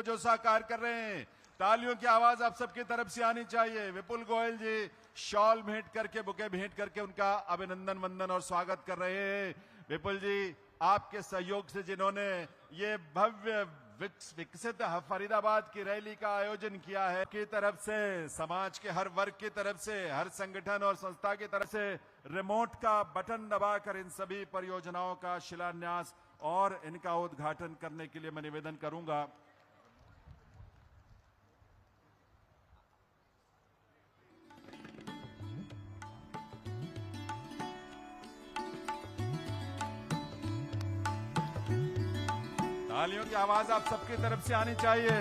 जो साकार कर रहे हैं। तालियों की आवाज आप सबकी तरफ से आनी चाहिए। विपुल गोयल जी शॉल भेंट करके, बुके भेंट करके उनका अभिनंदन वंदन और स्वागत कर रहे हैं। विपुल जी, आपके सहयोग से जिन्होंने ये भव्य विकसित फरीदाबाद की रैली का आयोजन किया है, की तरफ से, समाज के हर वर्ग की तरफ से, हर संगठन और संस्था की तरफ से रिमोट का बटन दबाकर इन सभी परियोजनाओं का शिलान्यास और इनका उद्घाटन करने के लिए मैं निवेदन करूंगा। तालियों की आवाज आप सबकी तरफ से आनी चाहिए।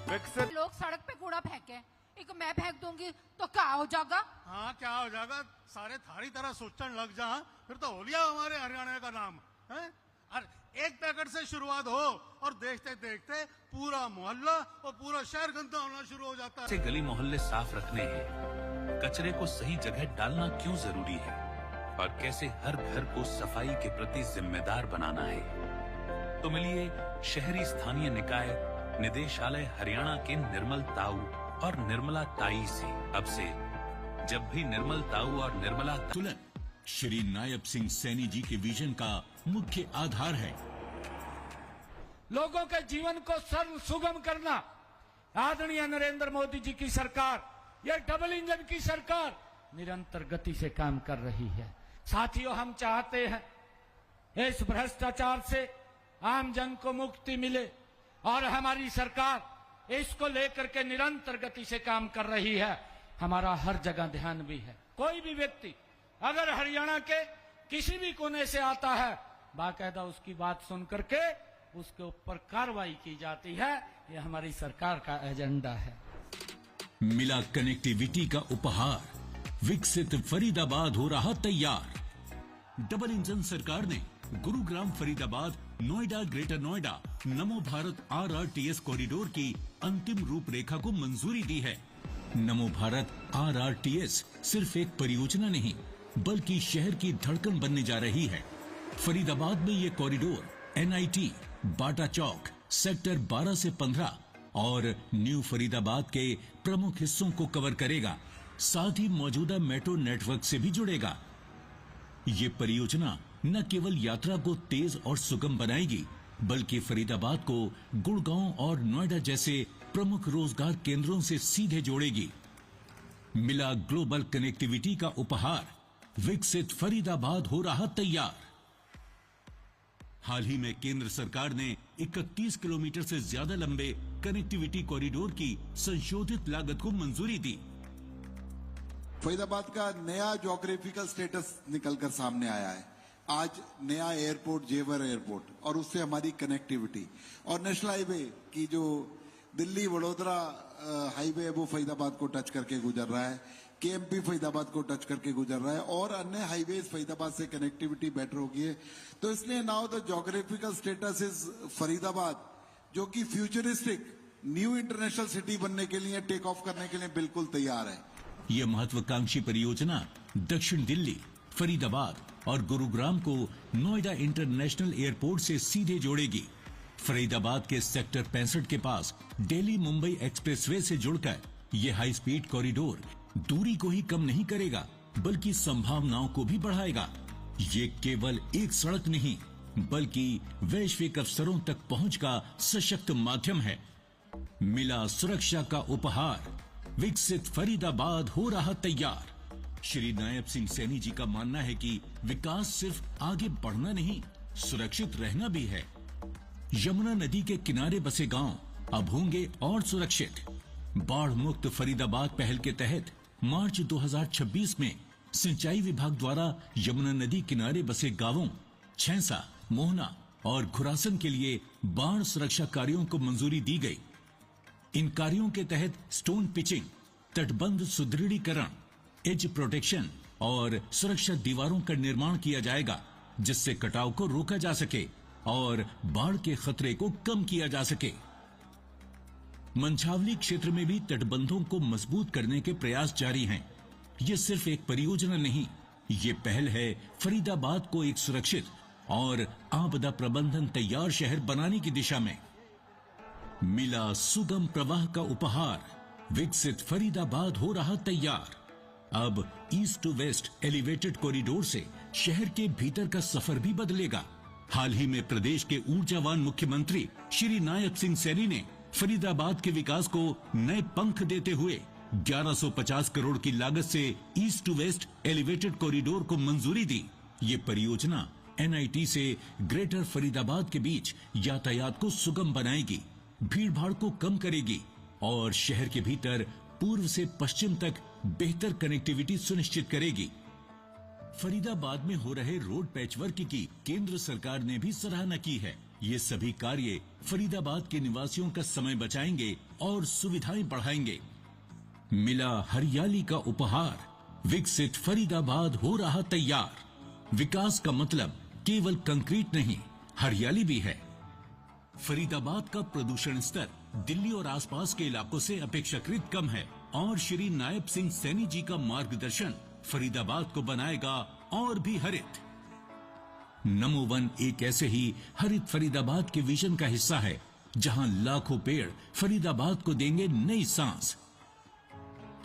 विकसित लोग सड़क पे कूड़ा फेंके, एक मैं फेंक दूंगी तो क्या हो जाएगा? हाँ, क्या हो जाएगा? सारे थारी तरह सोचने लग जा, फिर तो हो लिया हमारे हरियाणा का नाम है। और एक पैकेट से शुरुआत हो और देखते देखते पूरा मोहल्ला और पूरा शहर गंदा होना शुरू हो जाता है। गली मोहल्ले साफ रखने हैं, कचरे को सही जगह डालना क्यों जरूरी है और कैसे हर घर को सफाई के प्रति जिम्मेदार बनाना है, तो मिलिए शहरी स्थानीय निकाय निदेशालय हरियाणा के निर्मल ताऊ और निर्मला ताई से। अब से जब भी निर्मल ताऊ और निर्मला तुलन श्री नायब सिंह सैनी जी के विजन का मुख्य आधार है। लोगों के जीवन को सरल सुगम करना आदरणीय नरेंद्र मोदी जी की सरकार, यह डबल इंजन की सरकार निरंतर गति से काम कर रही है। साथियों, हम चाहते हैं इस भ्रष्टाचार से आम जन को मुक्ति मिले और हमारी सरकार इसको लेकर के निरंतर गति से काम कर रही है। हमारा हर जगह ध्यान भी है। कोई भी व्यक्ति अगर हरियाणा के किसी भी कोने से आता है, बाकायदा उसकी बात सुन करके उसके ऊपर कार्रवाई की जाती है। यह हमारी सरकार का एजेंडा है। मिला कनेक्टिविटी का उपहार, विकसित फरीदाबाद हो रहा तैयार। डबल इंजन सरकार ने गुरुग्राम फरीदाबाद नोएडा ग्रेटर नोएडा नमो भारत RRTS कॉरिडोर की अंतिम रूपरेखा को मंजूरी दी है। नमो भारत RRTS सिर्फ एक परियोजना नहीं बल्कि शहर की धड़कन बनने जा रही है। फरीदाबाद में ये कॉरिडोर NIT, बाटा चौक, सेक्टर 12 से 15 और न्यू फरीदाबाद के प्रमुख हिस्सों को कवर करेगा। साथ ही मौजूदा मेट्रो नेटवर्क से भी जुड़ेगा। ये परियोजना न केवल यात्रा को तेज और सुगम बनाएगी बल्कि फरीदाबाद को गुड़गांव और नोएडा जैसे प्रमुख रोजगार केंद्रों से सीधे जोड़ेगी। मिला ग्लोबल कनेक्टिविटी का उपहार, विकसित फरीदाबाद हो रहा तैयार। हाल ही में केंद्र सरकार ने 31 किलोमीटर से ज्यादा लंबे कनेक्टिविटी कॉरिडोर की संशोधित लागत को मंजूरी दी। फरीदाबाद का नया ज्योग्राफिकल स्टेटस निकलकर सामने आया है। आज नया एयरपोर्ट, जेवर एयरपोर्ट, और उससे हमारी कनेक्टिविटी, और नेशनल हाईवे की जो दिल्ली वडोदरा हाईवे है वो फरीदाबाद को टच करके गुजर रहा है। KMP फरीदाबाद को टच करके गुजर रहा है और अन्य हाईवेज फरीदाबाद से कनेक्टिविटी बेटर होगी है। तो इसलिए now the geographical status is Faridabad, जो कि फ्यूचरिस्टिक न्यू इंटरनेशनल सिटी बनने के लिए, टेक ऑफ करने के लिए बिल्कुल तैयार है। यह महत्वाकांक्षी परियोजना दक्षिण दिल्ली, फरीदाबाद और गुरुग्राम को नोएडा इंटरनेशनल एयरपोर्ट से सीधे जोड़ेगी। फरीदाबाद के सेक्टर 65 के पास दिल्ली मुंबई एक्सप्रेसवे से जुड़कर यह हाई स्पीड कॉरिडोर दूरी को ही कम नहीं करेगा बल्कि संभावनाओं को भी बढ़ाएगा। ये केवल एक सड़क नहीं बल्कि वैश्विक अवसरों तक पहुंच का सशक्त माध्यम है। मिला सुरक्षा का उपहार, विकसित फरीदाबाद हो रहा तैयार। श्री नायब सिंह सैनी जी का मानना है कि विकास सिर्फ आगे बढ़ना नहीं, सुरक्षित रहना भी है। यमुना नदी के किनारे बसे गांव अब होंगे और सुरक्षित। बाढ़ मुक्त फरीदाबाद पहल के तहत मार्च 2026 में सिंचाई विभाग द्वारा यमुना नदी किनारे बसे गांवों छैंसा, मोहना और खुरासन के लिए बाढ़ सुरक्षा कार्यों को मंजूरी दी गई। इन कार्यों के तहत स्टोन पिचिंग, तटबंध सुदृढ़ीकरण, एज प्रोटेक्शन और सुरक्षा दीवारों का निर्माण किया जाएगा जिससे कटाव को रोका जा सके और बाढ़ के खतरे को कम किया जा सके। मंछावली क्षेत्र में भी तटबंधों को मजबूत करने के प्रयास जारी हैं। ये सिर्फ एक परियोजना नहीं, ये पहल है फरीदाबाद को एक सुरक्षित और आपदा प्रबंधन तैयार शहर बनाने की दिशा में। मिला सुगम प्रवाह का उपहार, विकसित फरीदाबाद हो रहा तैयार। अब east to west elevated corridor से शहर के भीतर का सफर भी बदलेगा। हाल ही में प्रदेश के ऊर्जावान मुख्यमंत्री श्री नायब सिंह सैनी ने फरीदाबाद के विकास को नए पंख देते हुए 1150 करोड़ की लागत से east to west elevated corridor को मंजूरी दी। ये परियोजना NIT से ग्रेटर फरीदाबाद के बीच यातायात को सुगम बनाएगी, भीड़ भाड़ को कम करेगी और शहर के भीतर पूर्व से पश्चिम तक बेहतर कनेक्टिविटी सुनिश्चित करेगी। फरीदाबाद में हो रहे रोड पैचवर्क की केंद्र सरकार ने भी सराहना की है। ये सभी कार्य फरीदाबाद के निवासियों का समय बचाएंगे और सुविधाएं बढ़ाएंगे। मिला हरियाली का उपहार, विकसित फरीदाबाद हो रहा तैयार। विकास का मतलब केवल कंक्रीट नहीं, हरियाली भी है। फरीदाबाद का प्रदूषण स्तर दिल्ली और आसपास के इलाकों से अपेक्षाकृत कम है और श्री नायब सिंह सैनी जी का मार्गदर्शन फरीदाबाद को बनाएगा और भी हरित। नमो वन एक ऐसे ही हरित फरीदाबाद के विजन का हिस्सा है, जहां लाखों पेड़ फरीदाबाद को देंगे नई सांस।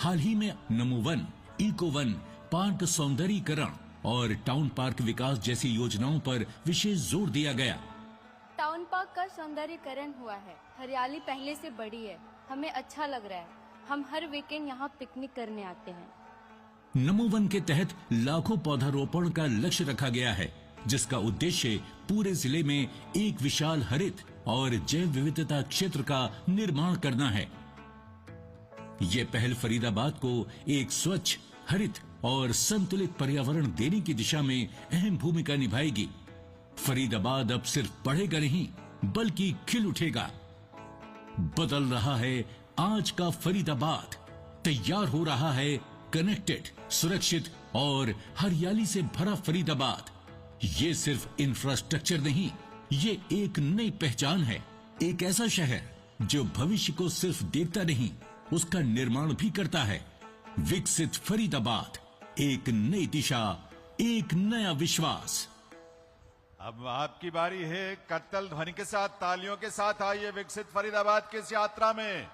हाल ही में नमो वन, इको वन, पार्क सौंदर्यीकरण और टाउन पार्क विकास जैसी योजनाओं पर विशेष जोर दिया गया। टाउन पार्क का सौंदर्यीकरण हुआ है, हरियाली पहले से बढ़ी है, हमें अच्छा लग रहा है। हम हर वीकेंड यहाँ पिकनिक करने आते हैं। नमो वन के तहत लाखों पौधारोपण का लक्ष्य रखा गया है, जिसका उद्देश्य पूरे जिले में एक विशाल हरित और जैव विविधता क्षेत्र का निर्माण करना है। ये पहल फरीदाबाद को एक स्वच्छ, हरित और संतुलित पर्यावरण देने की दिशा में अहम भूमिका निभाएगी। फरीदाबाद अब सिर्फ बढ़ेगा नहीं, बल्कि खिल उठेगा। बदल रहा है आज का फरीदाबाद, तैयार हो रहा है कनेक्टेड, सुरक्षित और हरियाली से भरा फरीदाबाद। ये सिर्फ इंफ्रास्ट्रक्चर नहीं, ये एक नई पहचान है। एक ऐसा शहर जो भविष्य को सिर्फ देखता नहीं, उसका निर्माण भी करता है। विकसित फरीदाबाद, एक नई दिशा, एक नया विश्वास। अब आपकी बारी है। कत्तल ध्वनि के साथ, तालियों के साथ आइए विकसित फरीदाबाद की इस यात्रा में।